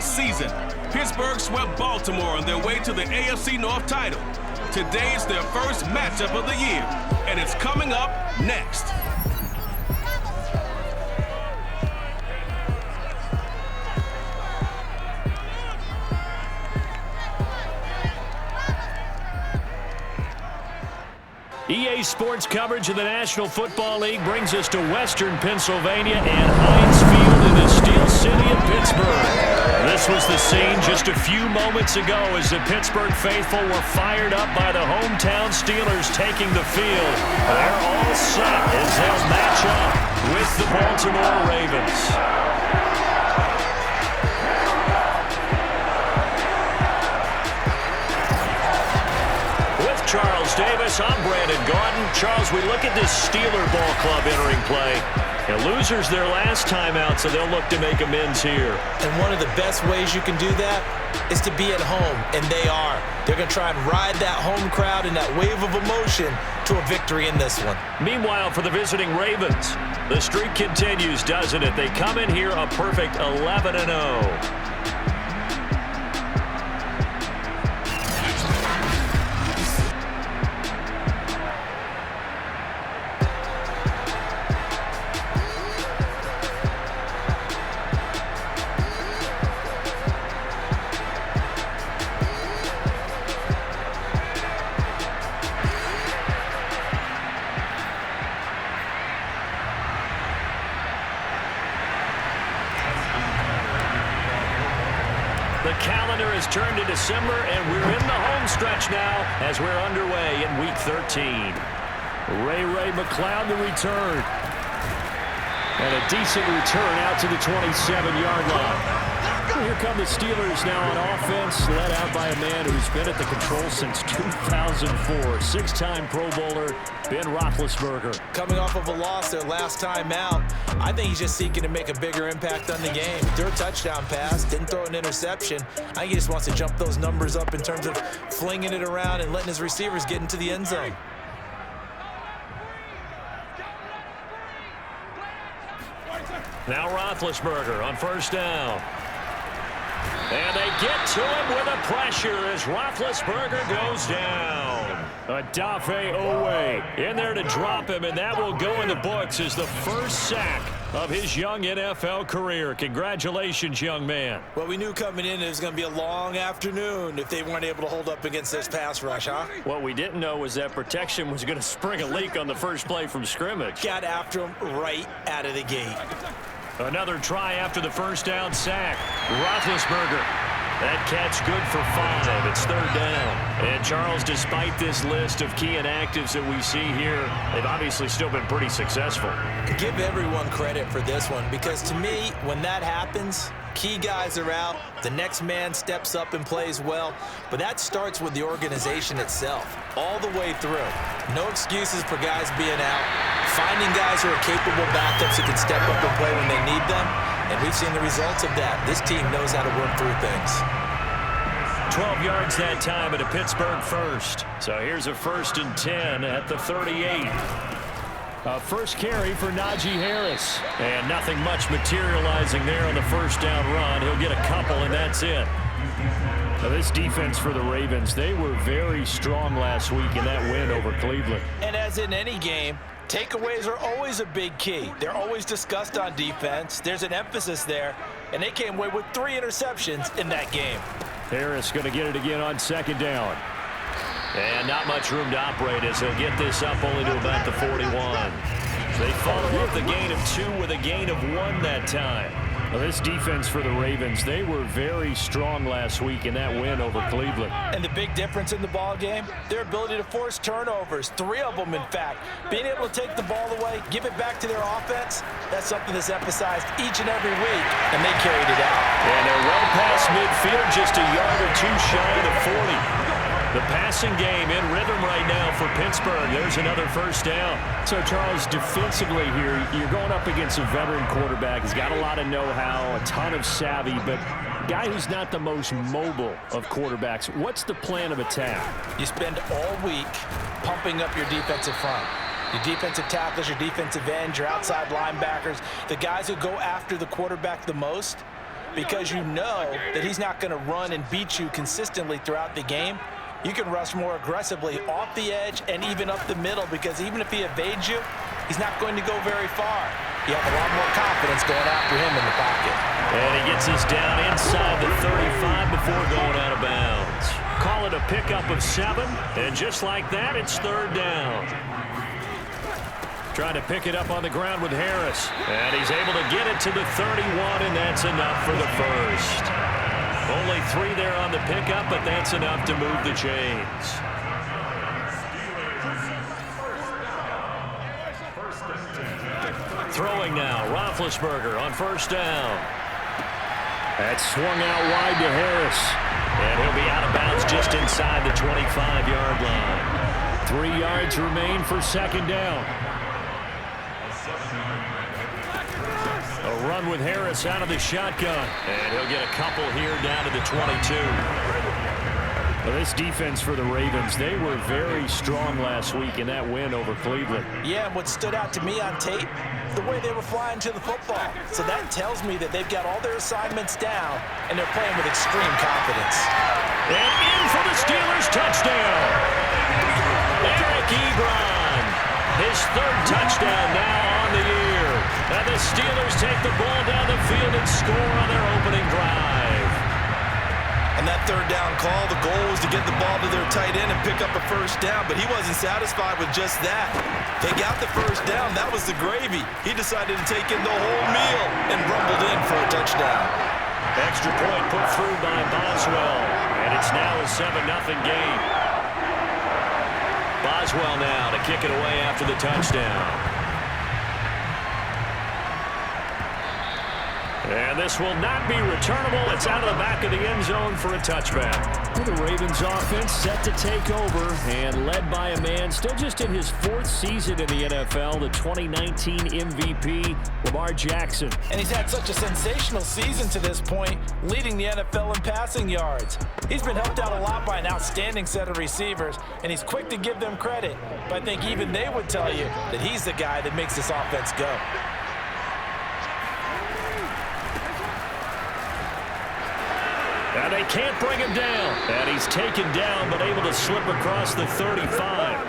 Last season, Pittsburgh swept Baltimore on their way to the AFC North title. Today is their first matchup of the year, and it's coming up next. EA Sports coverage of the National Football League brings us to Western Pennsylvania and Heinz Field in the Steel City of Pittsburgh. This was the scene just a few moments ago as the Pittsburgh faithful were fired up by the hometown Steelers taking the field. They're all set as they'll match up with the Baltimore Ravens. Charles Davis, I'm Brandon Gaudin. Charles, we look at this Steeler ball club entering play. And losers their last time out, so they'll look to make amends here. And one of the best ways you can do that is to be at home, and they are. They're going to try and ride that home crowd and that wave of emotion to a victory in this one. Meanwhile, for the visiting Ravens, the streak continues, doesn't it? They come in here a perfect 11-0. The calendar has turned to December, and we're in the home stretch now as we're underway in Week 13. Ray McCloud the return. And a decent return out to the 27-yard line. Here come the Steelers now on offense, led out by a man who's been at the control since 2004. Six-time Pro Bowler, Ben Roethlisberger. Coming off of a loss their last time out, I think he's just seeking to make a bigger impact on the game. Threw a touchdown pass, didn't throw an interception. I think he just wants to jump those numbers up in terms of flinging it around and letting his receivers get into the end zone. Now Roethlisberger on first down. And they get to him with a pressure as Roethlisberger goes down. Odafe Owe in there to drop him, and that will go in the books as the first sack of his young NFL career. Congratulations, young man. Well, we knew coming in it was going to be a long afternoon if they weren't able to hold up against this pass rush, huh? What we didn't know was that protection was going to spring a leak on the first play from scrimmage. Got after him right out of the gate. Another try after the first down sack. Roethlisberger. That catch good for 5. It's third down. And Charles, despite this list of key inactives that we see here, they've obviously still been pretty successful. Give everyone credit for this one because to me, when that happens, key guys are out, the next man steps up and plays well, but that starts with the organization itself, all the way through. No excuses for guys being out, finding guys who are capable backups who can step up and play when they need them, and we've seen the results of that. This team knows how to work through things. 12 yards that time at a Pittsburgh first. So here's a 1st and 10 at the 38. A first carry for Najee Harris. And nothing much materializing there on the first down run. He'll get a couple, and that's it. Now this defense for the Ravens, they were very strong last week in that win over Cleveland. And as in any game, takeaways are always a big key. They're always discussed on defense. There's an emphasis there, and they came away with 3 interceptions in that game. Harris going to get it again on second down. And not much room to operate as he'll get this up only to about the 41. They follow up the gain of 2 with a gain of 1 that time. Well, this defense for the Ravens, they were very strong last week in that win over Cleveland. And the big difference in the ball game, their ability to force turnovers, 3 of them in fact. Being able to take the ball away, give it back to their offense, that's something that's emphasized each and every week, and they carried it out. And they're well past midfield, just a yard or 2 shy of the 40. The passing game in rhythm right now for Pittsburgh. There's another first down. So, Charles, defensively here, you're going up against a veteran quarterback. He's got a lot of know-how, a ton of savvy, but a guy who's not the most mobile of quarterbacks. What's the plan of attack? You spend all week pumping up your defensive front. Your defensive tackles, your defensive ends, your outside linebackers, the guys who go after the quarterback the most. because you know that he's not going to run and beat you consistently throughout the game. You can rush more aggressively off the edge and even up the middle, because even if he evades you, he's not going to go very far. You have a lot more confidence going after him in the pocket. And he gets us down inside the 35 before going out of bounds. Call it a pickup of 7, and just like that, it's 3rd down. Trying to pick it up on the ground with Harris. And he's able to get it to the 31, and that's enough for the first. Only 3 there on the pickup, but that's enough to move the chains. Throwing now, Roethlisberger on 1st down. That's swung out wide to Harris. And he'll be out of bounds just inside the 25-yard line. 3 yards remain for 2nd down. A run with Harris out of the shotgun. And he'll get a couple here down to the 22. Well, this defense for the Ravens, they were very strong last week in that win over Cleveland. Yeah, and what stood out to me on tape, the way they were flying to the football. So that tells me that they've got all their assignments down, and they're playing with extreme confidence. And in for the Steelers touchdown. Eric Ebron, his 3rd touchdown now on the year. And the Steelers take the ball down the field and score on their opening drive. And that 3rd down call, the goal was to get the ball to their tight end and pick up a 1st down, but he wasn't satisfied with just that. They got the 1st down. That was the gravy. He decided to take in the whole meal and rumbled in for a touchdown. Extra point put through by Boswell, and it's now a 7-0 game. Boswell now to kick it away after the touchdown. And this will not be returnable. It's out of the back of the end zone for a touchback. The Ravens offense set to take over and led by a man still just in his 4th season in the NFL, the 2019 MVP, Lamar Jackson. And he's had such a sensational season to this point, leading the NFL in passing yards. He's been helped out a lot by an outstanding set of receivers, and he's quick to give them credit. But I think even they would tell you that he's the guy that makes this offense go. And they can't bring him down. And he's taken down, but able to slip across the 35.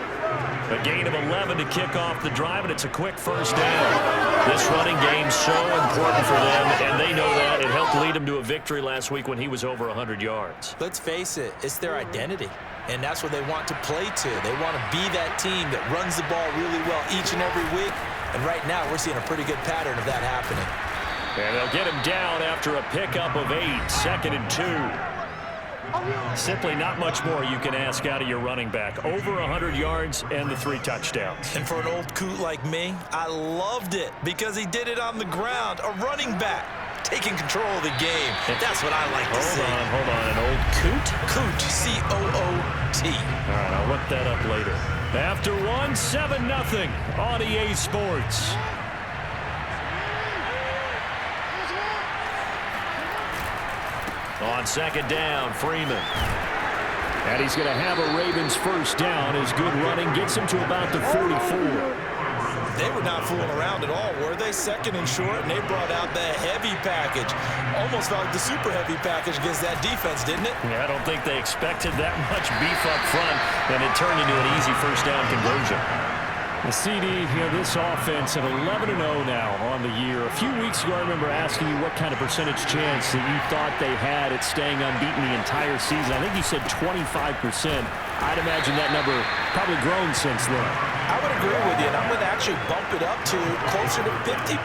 A gain of 11 to kick off the drive, and it's a quick 1st down. This running game's so important for them, and they know that. It helped lead them to a victory last week when he was over 100 yards. Let's face it, it's their identity, and that's what they want to play to. They want to be that team that runs the ball really well each and every week, and right now we're seeing a pretty good pattern of that happening. And they'll get him down after a pickup of 8, 2nd and 2. Simply not much more you can ask out of your running back. Over 100 yards and the 3 touchdowns. And for an old coot like me, I loved it because he did it on the ground. A running back taking control of the game. That's what I like to see. Hold on. An old coot? Coot, C-O-O-T. All right, I'll look that up later. After 7-0 on EA Sports. On 2nd down, Freeman. And he's going to have a Ravens 1st down. His good running gets him to about the 44. They were not fooling around at all, were they? 2nd and short, and they brought out the heavy package. Almost felt like the super heavy package against that defense, didn't it? Yeah, I don't think they expected that much beef up front, and it turned into an easy 1st down conversion. The CD, this offense at 11-0 now on the year. A few weeks ago, I remember asking you what kind of percentage chance that you thought they had at staying unbeaten the entire season. I think you said 25%. I'd imagine that number probably grown since then. I would agree with you, and I'm going to actually bump it up to closer to 50%.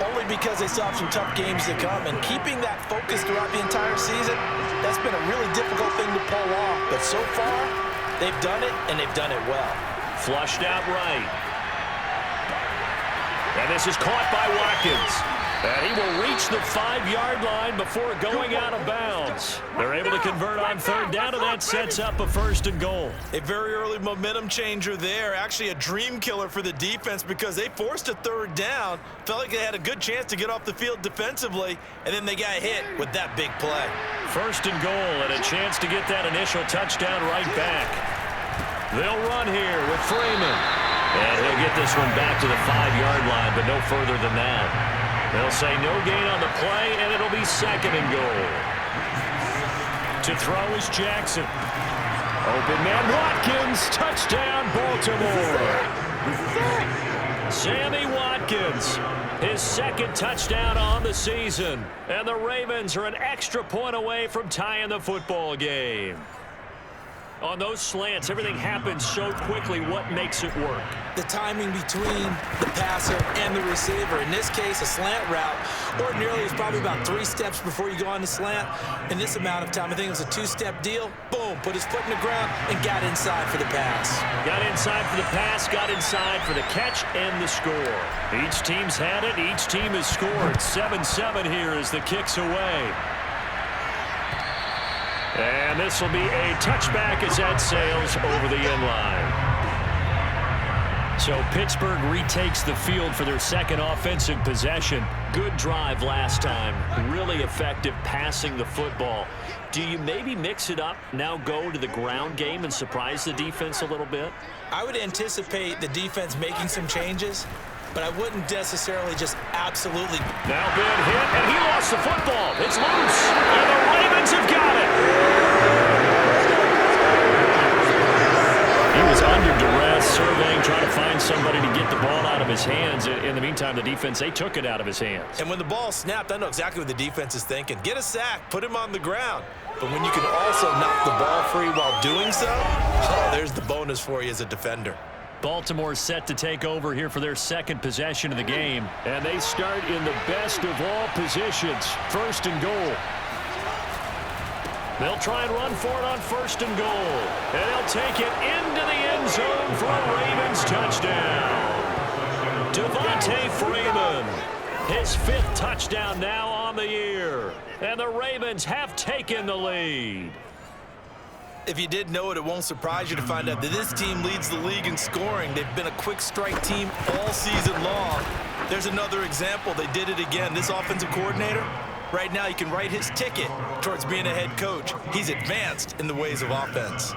Only because they still have some tough games to come, and keeping that focus throughout the entire season, that's been a really difficult thing to pull off. But so far, they've done it, and they've done it well. Flushed out right. And this is caught by Watkins. And he will reach the 5-yard line before going out of bounds. They're able to convert on 3rd down, and that sets up a 1st and goal. A very early momentum changer there. Actually a dream killer for the defense because they forced a 3rd down. Felt like they had a good chance to get off the field defensively, and then they got hit with that big play. 1st and goal, and a chance to get that initial touchdown right back. They'll run here with Freeman. And he'll get this one back to the 5-yard line, but no further than that. They'll say no gain on the play, and it'll be second and goal. To throw is Jackson. Open man Watkins. Touchdown, Baltimore. Sammy Watkins. His second touchdown on the season. And the Ravens are an extra point away from tying the football game. On those slants, everything happens so quickly. What makes it work? The timing between the passer and the receiver. In this case, a slant route ordinarily is probably about 3 steps before you go on the slant. In this amount of time, I think it was a 2-step deal. Boom, put his foot in the ground and got inside for the pass. Got inside for the pass, got inside for the catch and the score. Each team's had it. Each team has scored. 7-7 here as the kick's away. And this will be a touchback as that sails over the end line. So Pittsburgh retakes the field for their second offensive possession. Good drive last time. Really effective passing the football. Do you maybe mix it up, now go to the ground game and surprise the defense a little bit? I would anticipate the defense making some changes, but I wouldn't necessarily just absolutely. Now big hit, and he lost the football. It's loose, and the Ravens have got it. He was under duress, surveying, trying to find somebody to get the ball out of his hands. In the meantime, the defense, they took it out of his hands. And when the ball snapped, I know exactly what the defense is thinking. Get a sack, put him on the ground. But when you can also knock the ball free while doing so, oh, there's the bonus for you as a defender. Baltimore set to take over here for their second possession of the game. And they start in the best of all positions, first and goal. They'll try and run for it on first and goal. And they'll take it into the end zone for a Ravens touchdown. Devontae Freeman, his 5th touchdown now on the year. And the Ravens have taken the lead. If you didn't know it, it won't surprise you to find out that this team leads the league in scoring. They've been a quick strike team all season long. There's another example. They did it again. This offensive coordinator, right now, you can write his ticket towards being a head coach. He's advanced in the ways of offense.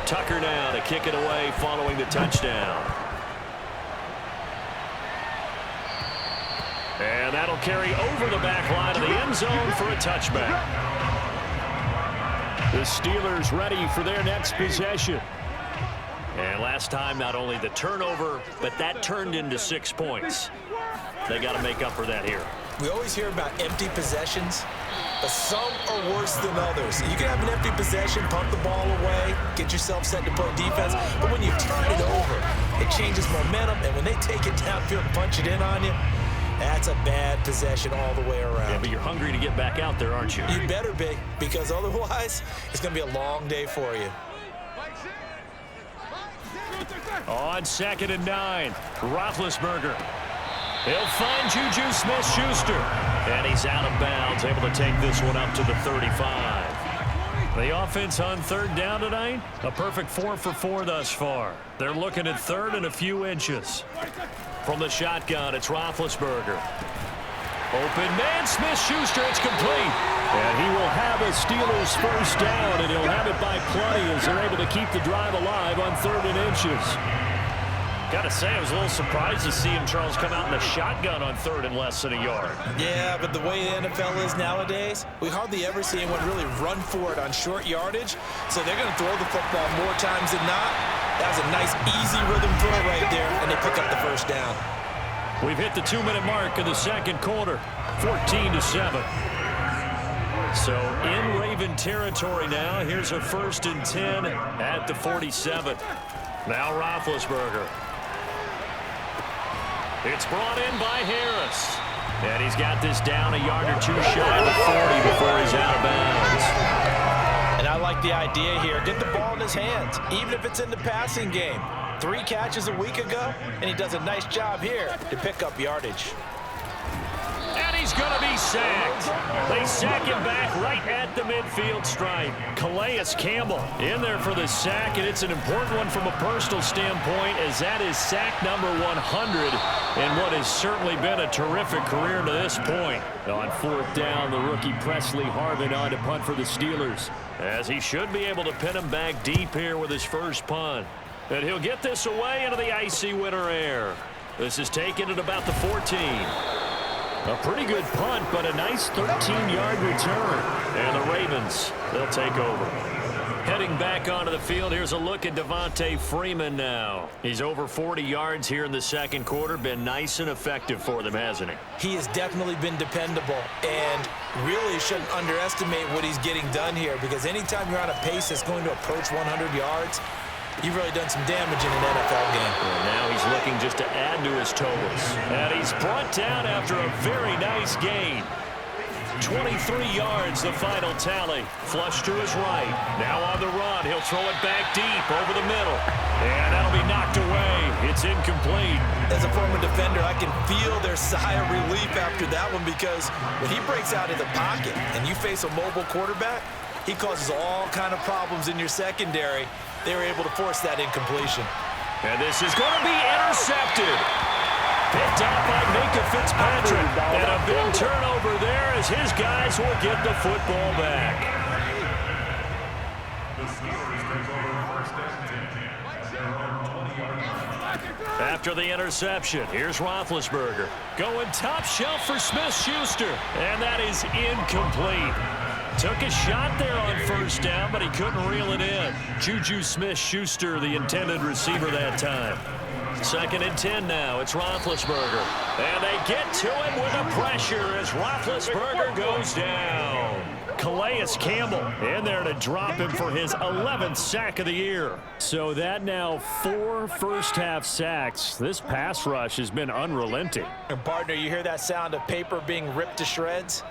Tucker now to kick it away following the touchdown. And that'll carry over the back line of the end zone for a touchback. The Steelers ready for their next possession. And last time, not only the turnover, but that turned into 6 points. They got to make up for that here. We always hear about empty possessions, but some are worse than others. You can have an empty possession, pump the ball away, get yourself set to play defense, but when you turn it over, it changes momentum, and when they take it downfield and punch it in on you, that's a bad possession all the way around. Yeah, but you're hungry to get back out there, aren't you? You better be, because otherwise, it's going to be a long day for you. On 2nd and 9, Roethlisberger. He'll find Juju Smith-Schuster. And he's out of bounds, able to take this one up to the 35. The offense on 3rd down tonight, a perfect 4 for 4 thus far. They're looking at 3rd and a few inches. From the shotgun, it's Roethlisberger. Open man, Smith-Schuster, it's complete. And he will have a Steelers first down, and he'll have it by plenty as they're able to keep the drive alive on 3rd and inches. Gotta say, I was a little surprised to see him, Charles, come out in a shotgun on 3rd and less than a yard. Yeah, but the way the NFL is nowadays, we hardly ever see anyone really run for it on short yardage. So they're going to throw the football more times than not. That was a nice, easy rhythm throw right there, and they pick up the first down. We've hit the 2-minute mark in the second quarter, 14-7. So in Raven territory now. Here's a 1st and 10 at the 47. Now Roethlisberger. It's brought in by Harris. And he's got this down a yard or 2 shy of the 40 before he's out of bounds. And I like the idea here. Get the ball in his hands, even if it's in the passing game. 3 catches a week ago, and he does a nice job here to pick up yardage. And he's going to be sacked. They sack him back right at the midfield stripe. Calais Campbell in there for the sack, and it's an important one from a personal standpoint, as that is sack number 100 in what has certainly been a terrific career to this point. On 4th down, the rookie Presley Harvin on to punt for the Steelers, as he should be able to pin him back deep here with his first punt. And he'll get this away into the icy winter air. This is taken at about the 14. A pretty good punt, but a nice 13-yard return. And the Ravens, they'll take over. Heading back onto the field, here's a look at Devontae Freeman now. He's over 40 yards here in the second quarter. Been nice and effective for them, hasn't he? He has definitely been dependable, and really shouldn't underestimate what he's getting done here, because anytime you're on a pace that's going to approach 100 yards, you've really done some damage in an NFL game. Well, now he's looking just to add to his totals. And he's brought down after a very nice gain. 23 yards, the final tally. Flush to his right. Now on the run. He'll throw it back deep over the middle. And that'll be knocked away. It's incomplete. As a former defender, I can feel their sigh of relief after that one, because when he breaks out of the pocket and you face a mobile quarterback, he causes all kind of problems in your secondary. They were able to force that incompletion. And this is going to be intercepted. Picked up by Minka Fitzpatrick. And a big turnover there as his guys will get the football back. After the interception, here's Roethlisberger. Going top shelf for Smith-Schuster. And that is incomplete. Took a shot there on first down, but he couldn't reel it in. Juju Smith-Schuster, the intended receiver that time. 2nd and 10 now. It's Roethlisberger. And they get to him with the pressure as Roethlisberger goes down. Calais Campbell in there to drop him for his 11th sack of the year. So that now 4 first-half sacks. This pass rush has been unrelenting. And partner, you hear that sound of paper being ripped to shreds?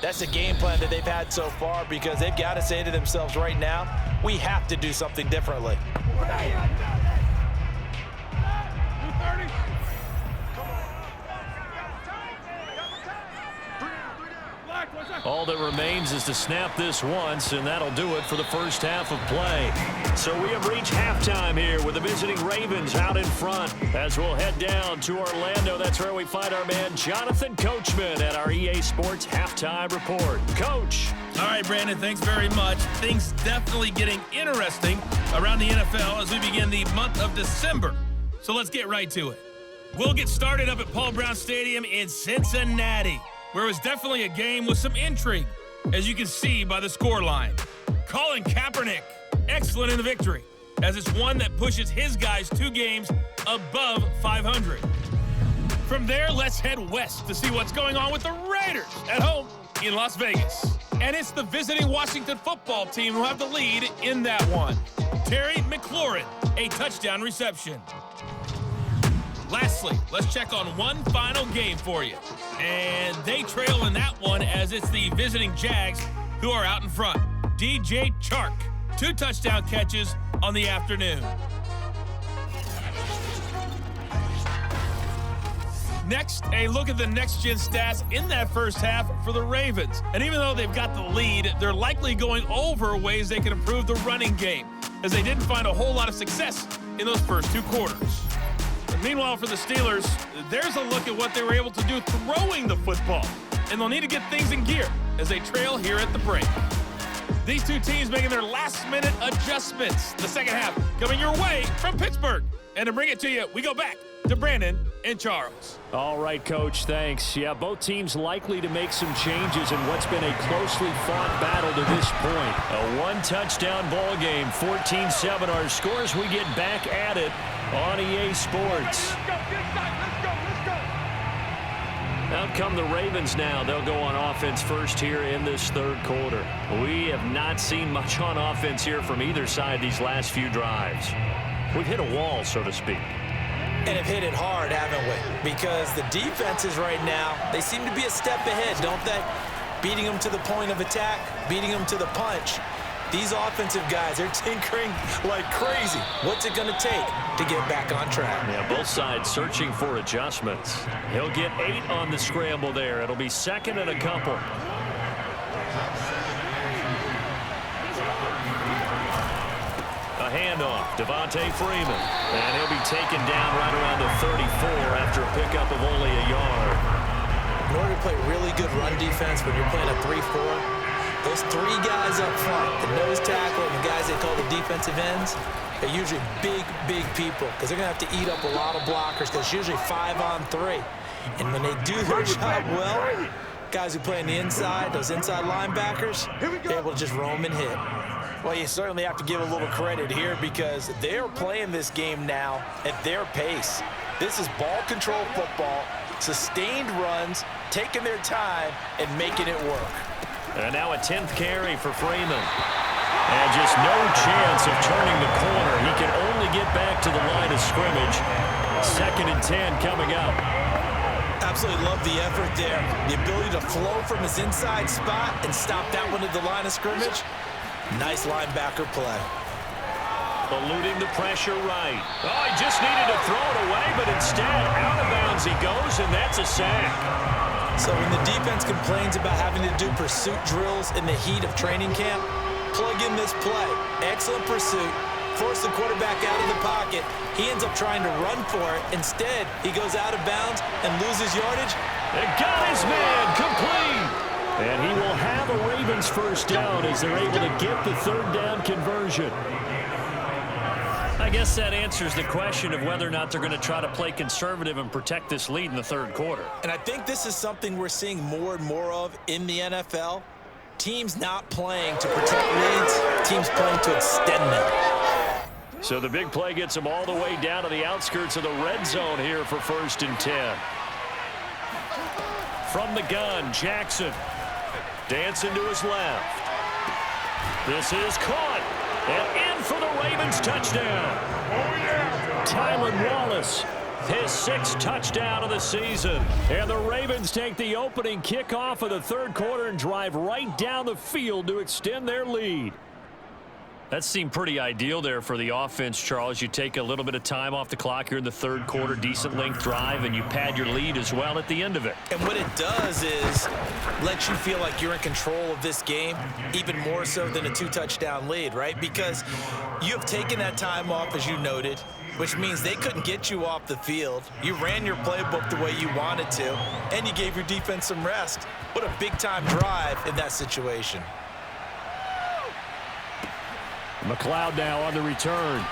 That's the game plan that they've had so far, because they've got to say to themselves right now, we have to do something differently. All that remains is to snap this once, and that'll do it for the first half of play. So we have reached halftime here with the visiting Ravens out in front. As we'll head down to Orlando, that's where we find our man Jonathan Coachman at our EA Sports Halftime Report. Coach. All right, Brandon, thanks very much. Things definitely getting interesting around the NFL as we begin the month of December. So let's get right to it. We'll get started up at Paul Brown Stadium in Cincinnati, where it was definitely a game with some intrigue, as you can see by the scoreline. Colin Kaepernick, excellent in the victory, as it's one that pushes his guys 2 games above 500. From there, let's head west to see what's going on with the Raiders at home in Las Vegas. And it's the visiting Washington football team who have the lead in that one. Terry McLaurin, a touchdown reception. Lastly, let's check on one final game for you. And they trail in that one, as it's the visiting Jags who are out in front. DJ Chark, 2 touchdown catches on the afternoon. Next, a look at the next-gen stats in that first half for the Ravens. And even though they've got the lead, they're likely going over ways they can improve the running game, as they didn't find a whole lot of success in those first 2 quarters. Meanwhile, for the Steelers, there's a look at what they were able to do throwing the football. And they'll need to get things in gear as they trail here at the break. These 2 teams making their last-minute adjustments. The second half coming your way from Pittsburgh. And to bring it to you, we go back to Brandon and Charles. All right, Coach, thanks. Yeah, both teams likely to make some changes in what's been a closely fought battle to this point. A 1-touchdown ball game, 14-7 our scores. We get back at it on EA Sports. Out come the Ravens now. They'll go on offense first here in this third quarter. We have not seen much on offense here from either side these last few drives. We've hit a wall, so to speak. And have hit it hard, haven't we? Because the defenses right now, they seem to be a step ahead, don't they? Beating them to the point of attack, beating them to the punch. These offensive guys, they're tinkering like crazy. What's it going to take to get back on track? Yeah, both sides searching for adjustments. He'll get 8 on the scramble there. It'll be 2nd and a couple. A handoff, Devontae Freeman. And he'll be taken down right around the 34 after a pickup of only a yard. In order to play really good run defense when you're playing a 3-4, those three guys up front, the nose tackle and the guys they call the defensive ends, are usually big people because they're going to have to eat up a lot of blockers because it's usually 5-on-3. And when they do their job well, guys who play on the inside, those inside linebackers, they're able to just roam and hit. Well, you certainly have to give a little credit here because they're playing this game now at their pace. This is ball control football, sustained runs, taking their time, and making it work. And now a 10th carry for Freeman. And just no chance of turning the corner. He can only get back to the line of scrimmage. 2nd and 10 coming up. Absolutely love the effort there. The ability to flow from his inside spot and stop that one at the line of scrimmage. Nice linebacker play. Eluding the pressure right. Oh, he just needed to throw it away, but instead, out of bounds he goes, and that's a sack. So when the defense complains about having to do pursuit drills in the heat of training camp, plug in this play. Excellent pursuit. Force the quarterback out of the pocket. He ends up trying to run for it. Instead, he goes out of bounds and loses yardage. And got his man complete. And he will have a Ravens first down as they're able to get the 3rd down conversion. I guess that answers the question of whether or not they're going to try to play conservative and protect this lead in the 3rd quarter. And I think this is something we're seeing more and more of in the NFL. Teams not playing to protect leads, teams playing to extend them. So the big play gets them all the way down to the outskirts of the red zone here for 1st and 10. From the gun, Jackson dancing to his left. This is caught. And in for the Ravens touchdown. Tylan Wallace, his 6th touchdown of the season. And the Ravens take the opening kickoff of the 3rd quarter and drive right down the field to extend their lead. That seemed pretty ideal there for the offense, Charles. You take a little bit of time off the clock here in the 3rd quarter, decent length drive, and you pad your lead as well at the end of it. And what it does is let you feel like you're in control of this game, even more so than a 2-touchdown lead, right? Because you have taken that time off, as you noted, which means they couldn't get you off the field. You ran your playbook the way you wanted to, and you gave your defense some rest. What a big-time drive in that situation. McLeod now on the return.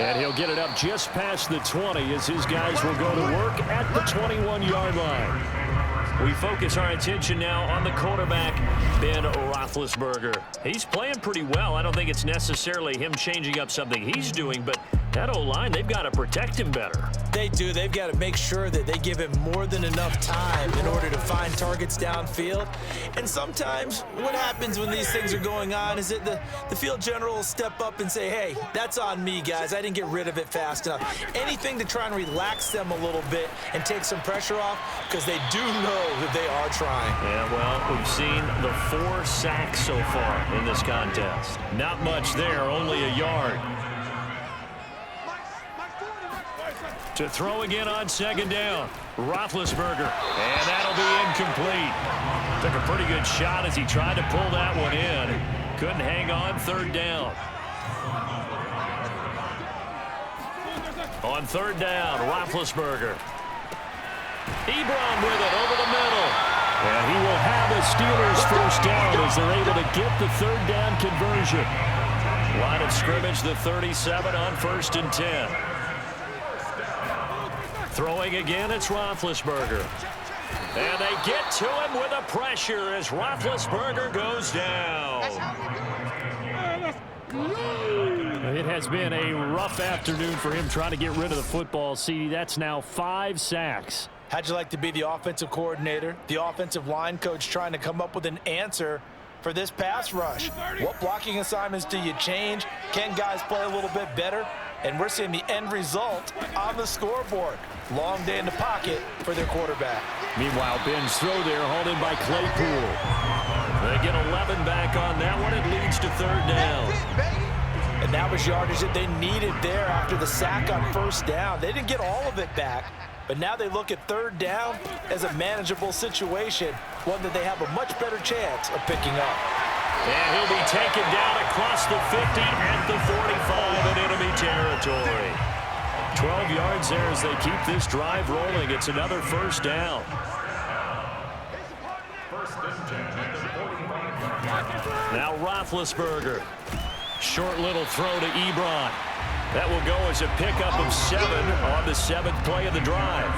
And he'll get it up just past the 20 as his guys will go to work at the 21-yard line. We focus our attention now on the quarterback, Ben Roethlisberger. He's playing pretty well. I don't think it's necessarily him changing up something he's doing, but that O-line, they've got to protect him better. They do. They've got to make sure that they give him more than enough time in order to find targets downfield. And sometimes what happens when these things are going on is that the field general will step up and say, hey, that's on me, guys. I didn't get rid of it fast enough. Anything to try and relax them a little bit and take some pressure off because they do know that they are trying. Yeah, well, we've seen the 4 sacks so far in this contest. Not much there, only a yard. To throw again on 2nd down. Roethlisberger. And that'll be incomplete. Took a pretty good shot as he tried to pull that one in. Couldn't hang on 3rd down. On 3rd down, Roethlisberger. Ebron with it over the middle. And he will have the Steelers first down as they're able to get the 3rd down conversion. Line of scrimmage, the 37 on 1st and 10. Throwing again, it's Roethlisberger. And they get to him with the pressure as Roethlisberger goes down. It has been a rough afternoon for him trying to get rid of the football. See, that's now 5 sacks. How'd you like to be the offensive coordinator, the offensive line coach trying to come up with an answer for this pass rush? What blocking assignments do you change? Can guys play a little bit better? And we're seeing the end result on the scoreboard. Long day in the pocket for their quarterback. Meanwhile, Ben's throw there hauled in by Claypool. They get 11 back on that one. It leads to 3rd down. And that was yardage that they needed there after the sack on 1st down. They didn't get all of it back, but now they look at 3rd down as a manageable situation, one that they have a much better chance of picking up. And he'll be taken down across the 50 at the 45 in enemy territory. 12 yards there as they keep this drive rolling. It's another 1st down. 1st and 10 at the 45. Now Roethlisberger. Short little throw to Ebron. That will go as a pickup of 7 on the 7th play of the drive.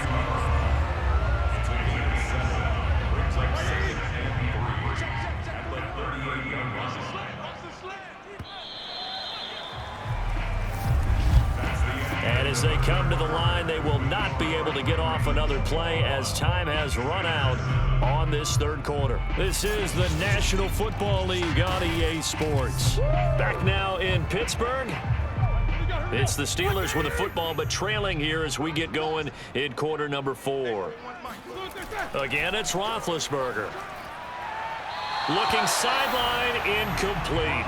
And as they come to the line, they will not be able to get off another play as time has run out on this third quarter. This is the National Football League on EA Sports. Back now in Pittsburgh. It's the Steelers with the football, but trailing here as we get going in quarter number 4. Again, it's Roethlisberger. Looking sideline, incomplete.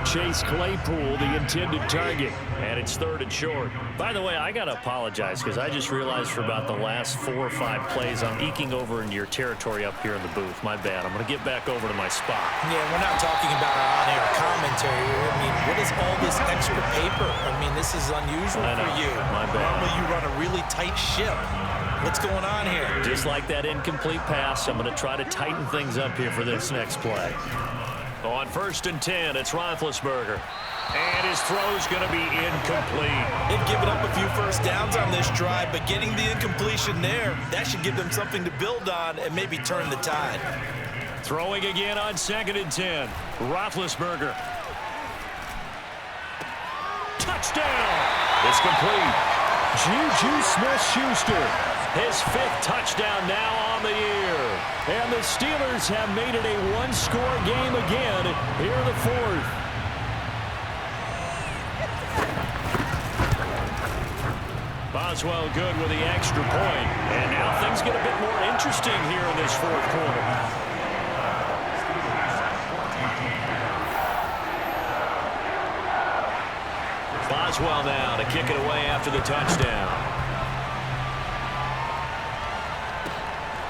Chase Claypool, the intended target, and it's 3rd and short. By the way, I got to apologize because I just realized for about the last 4 or 5 plays, I'm eking over into your territory up here in the booth. My bad. I'm going to get back over to my spot. Yeah, we're not talking about our on-air commentary. I mean, what is all this extra paper? I mean, this is unusual for you. My bad. Normally you run a really tight ship. What's going on here? Just like that incomplete pass, I'm going to try to tighten things up here for this next play. On 1st and 10, it's Roethlisberger. And his throw's going to be incomplete. They've given up a few first downs on this drive, but getting the incompletion there, that should give them something to build on and maybe turn the tide. Throwing again on 2nd and 10. Roethlisberger. Touchdown! It's complete. Juju Smith-Schuster. His 5th touchdown now on the year. And the Steelers have made it a 1-score game again here in the 4th. Boswell good with the extra point. And now things get a bit more interesting here in this 4th quarter. Boswell now to kick it away after the touchdown.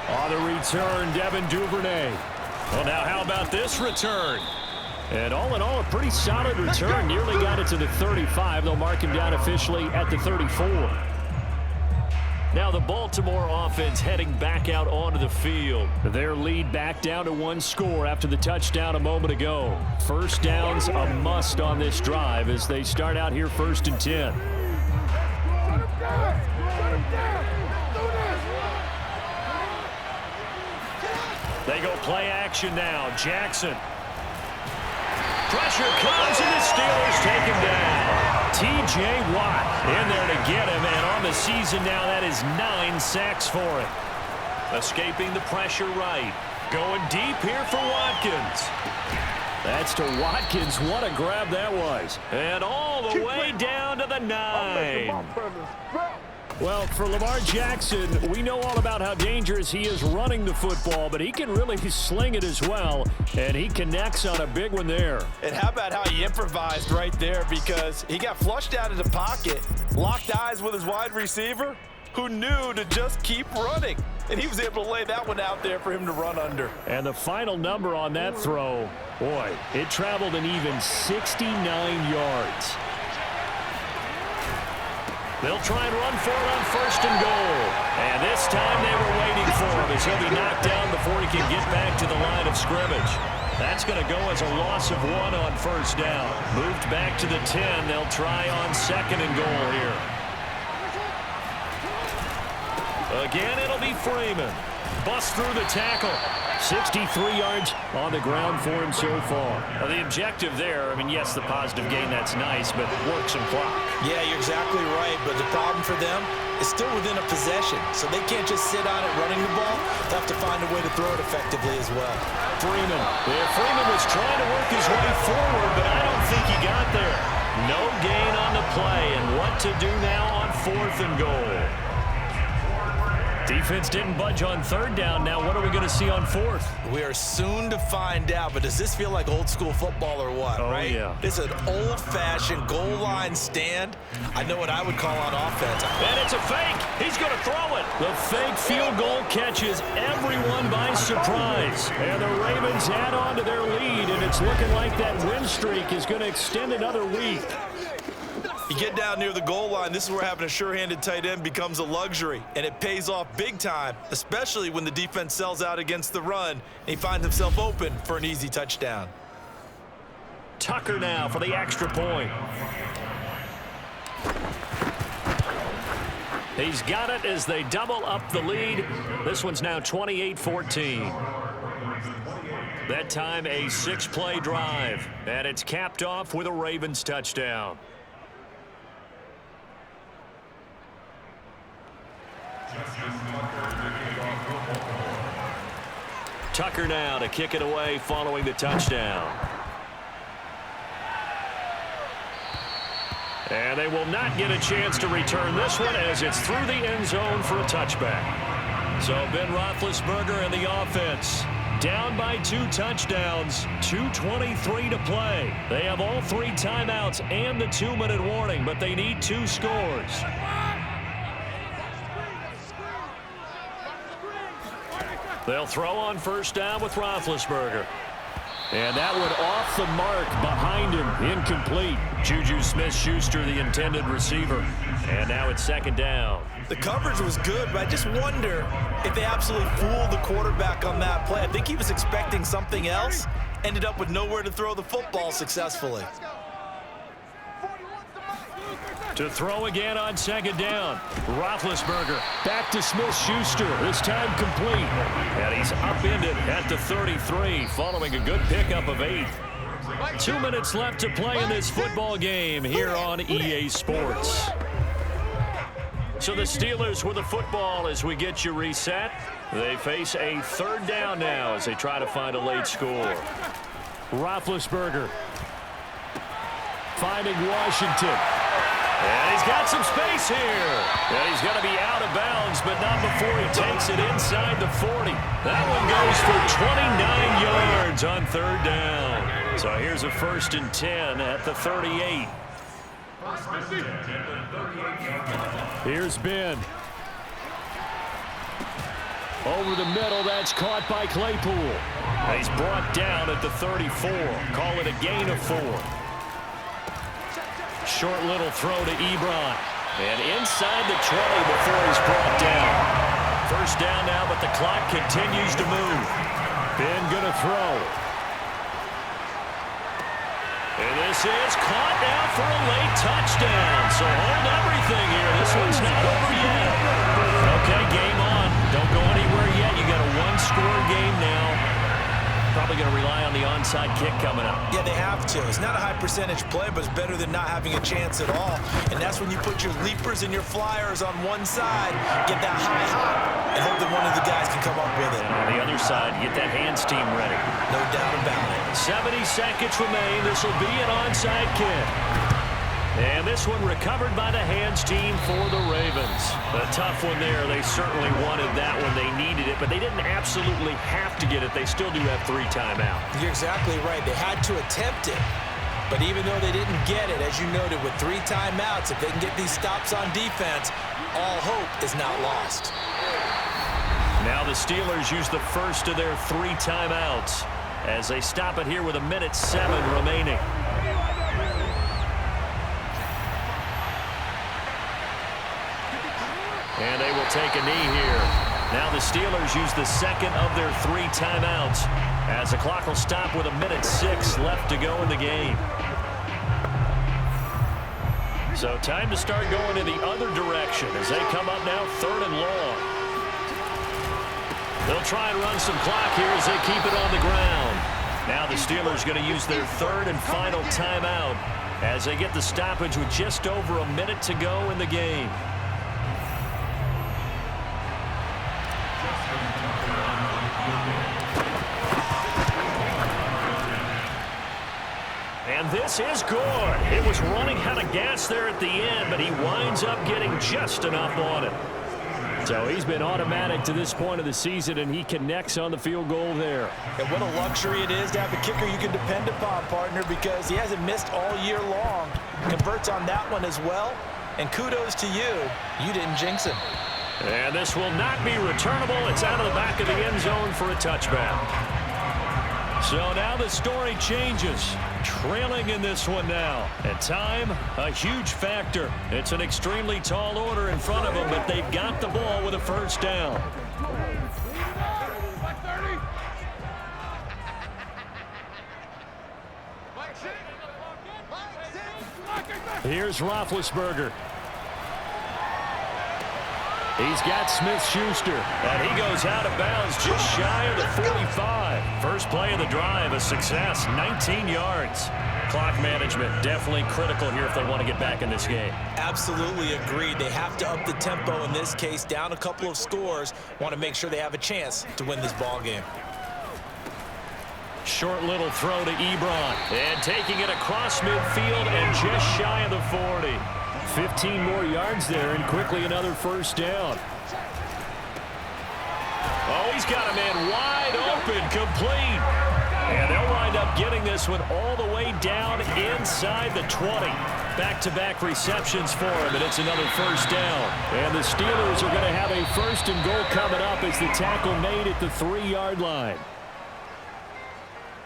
On the return, Devin Duvernay. Well, now how about this return? And all in all, a pretty solid return. Nearly got it to the 35. They'll mark him down officially at the 34. Now the Baltimore offense heading back out onto the field. Their lead back down to 1 score after the touchdown a moment ago. First down's a must on this drive as they start out here 1st and 10. They go play action now. Jackson. Pressure comes and the Steelers take him down. T.J. Watt in there to get him, and on the season now that is 9 sacks for him. Escaping the pressure right. Going deep here for Watkins. That's to Watkins. What a grab that was. And all the way down to the 9. Well, for Lamar Jackson, we know all about how dangerous he is running the football, but he can really sling it as well, and he connects on a big one there. And how about how he improvised right there, because he got flushed out of the pocket, locked eyes with his wide receiver, who knew to just keep running, and he was able to lay that one out there for him to run under. And the final number on that throw, boy, it traveled an even 69 yards. They'll try and run for it on 1st and goal. And this time they were waiting for him as he'll be knocked down before he can get back to the line of scrimmage. That's going to go as a loss of 1 on 1st down. Moved back to the 10. They'll try on 2nd and goal here. Again, it'll be Freeman. Bust through the tackle. 63 yards on the ground for him so far. Well, the objective there, I mean, yes, the positive gain, that's nice, but work some clock. Yeah, you're exactly right, but the problem for them is still within a possession, so they can't just sit on it running the ball. They'll have to find a way to throw it effectively as well. Freeman. Yeah, Freeman was trying to work his way forward, but I don't think he got there. No gain on the play, and what to do now on 4th and goal. Defense didn't budge on 3rd down. Now what are we going to see on 4th? We are soon to find out, but does this feel like old school football or what, right? Yeah. It's an old-fashioned goal line stand. I know what I would call on offense. And it's a fake. He's going to throw it. The fake field goal catches everyone by surprise. And the Ravens add on to their lead, and it's looking like that win streak is going to extend another week. You get down near the goal line, this is where having a sure-handed tight end becomes a luxury, and it pays off big time, especially when the defense sells out against the run, and he finds himself open for an easy touchdown. Tucker now for the extra point. He's got it as they double up the lead. This one's now 28-14. That time a 6-play drive, and it's capped off with a Ravens touchdown. Tucker now to kick it away following the touchdown. And they will not get a chance to return this one as it's through the end zone for a touchback. So Ben Roethlisberger and the offense down by 2 touchdowns, 2:23 to play. They have all 3 timeouts and the 2-minute warning, but they need 2 scores. They'll throw on first down with Roethlisberger. And that one off the mark behind him, incomplete. Juju Smith-Schuster, the intended receiver. And now it's second down. The coverage was good, but I just wonder if they absolutely fooled the quarterback on that play. I think he was expecting something else, ended up with nowhere to throw the football successfully. To throw again on second down. Roethlisberger back to Smith-Schuster, this time complete. And he's upended at the 33 following a good pickup of 8. 2 minutes left to play in this football game here on EA Sports. So the Steelers with the football as we get you reset. They face a third down now as they try to find a late score. Roethlisberger finding Washington. And he's got some space here. And he's going to be out of bounds, but not before he takes it inside the 40. That one goes for 29 yards on third down. So here's a 1st and 10 at the 38. Here's Ben. Over the middle, that's caught by Claypool. And he's brought down at the 34. Call it a gain of 4. Short little throw to Ebron. And inside the 20 before he's brought down. First down now, but the clock continues to move. Ben gonna throw. And this is caught now for a late touchdown. So hold everything here. This one's not over yet. Okay, game on. Don't go anywhere yet. You got a 1-score game now. Probably going to rely on the onside kick coming up. Yeah, they have to. It's not a high percentage play, but it's better than not having a chance at all. And that's when you put your leapers and your flyers on one side, get that high hop, and hope that one of the guys can come up with it. And on the other side, get that hands team ready. No doubt about it. 70 seconds remain. This will be an onside kick. And this one recovered by the hands team for the Ravens. A tough one there. They certainly wanted that one. They needed it, but they didn't absolutely have to get it. They still do have 3 timeouts. You're exactly right. They had to attempt it. But even though they didn't get it, as you noted, with 3 timeouts, if they can get these stops on defense, all hope is not lost. Now the Steelers use the first of their 3 timeouts as they stop it here with 1:07 remaining. And they will take a knee here. Now the Steelers use the second of their 3 timeouts as the clock will stop with 1:06 left to go in the game. So time to start going in the other direction as they come up now 3rd and long. They'll try and run some clock here as they keep it on the ground. Now the Steelers going to use their 3rd and final timeout as they get the stoppage with just over 1 minute to go in the game. And this is good. It was running out of gas there at the end, but he winds up getting just enough on it. So he's been automatic to this point of the season, and he connects on the field goal there. And what a luxury it is to have a kicker you can depend upon, partner, because he hasn't missed all year long. Converts on that one as well. And kudos to you. You didn't jinx him. And this will not be returnable. It's out of the back of the end zone for a touchback. So now the story changes. Trailing in this one now. And time, a huge factor. It's an extremely tall order in front of them, but they've got the ball with a first down. Here's Roethlisberger. He's got Smith-Schuster, and he goes out of bounds just shy of the 45. First play of the drive, a success, 19 yards. Clock management definitely critical here if they want to get back in this game. Absolutely agreed. They have to up the tempo in this case, down a couple of scores. Want to make sure they have a chance to win this ball game. Short little throw to Ebron, and taking it across midfield and just shy of the 40. 15 more yards there, and quickly another first down. Oh, he's got a man wide open, complete. And they'll wind up getting this one all the way down inside the 20. Back-to-back receptions for him, and it's another first down. And the Steelers are going to have a first and goal coming up as the tackle made at the 3-yard line.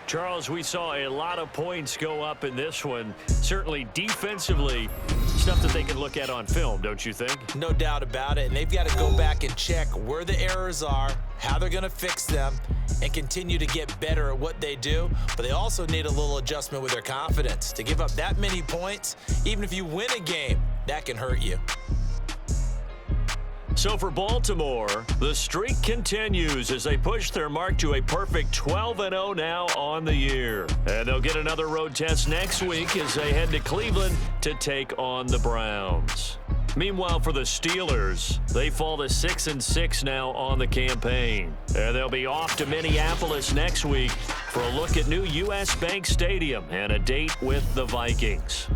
Charles, we saw a lot of points go up in this one. Certainly defensively, stuff that they can look at on film, don't you think? No doubt about it. And they've got to go back and check where the errors are, how they're going to fix them, and continue to get better at what they do. But they also need a little adjustment with their confidence. To give up that many points, even if you win a game, that can hurt you. So for Baltimore, the streak continues as they push their mark to a perfect 12-0 now on the year. And they'll get another road test next week as they head to Cleveland to take on the Browns. Meanwhile, for the Steelers, they fall to 6-6 now on the campaign. And they'll be off to Minneapolis next week for a look at new U.S. Bank Stadium and a date with the Vikings.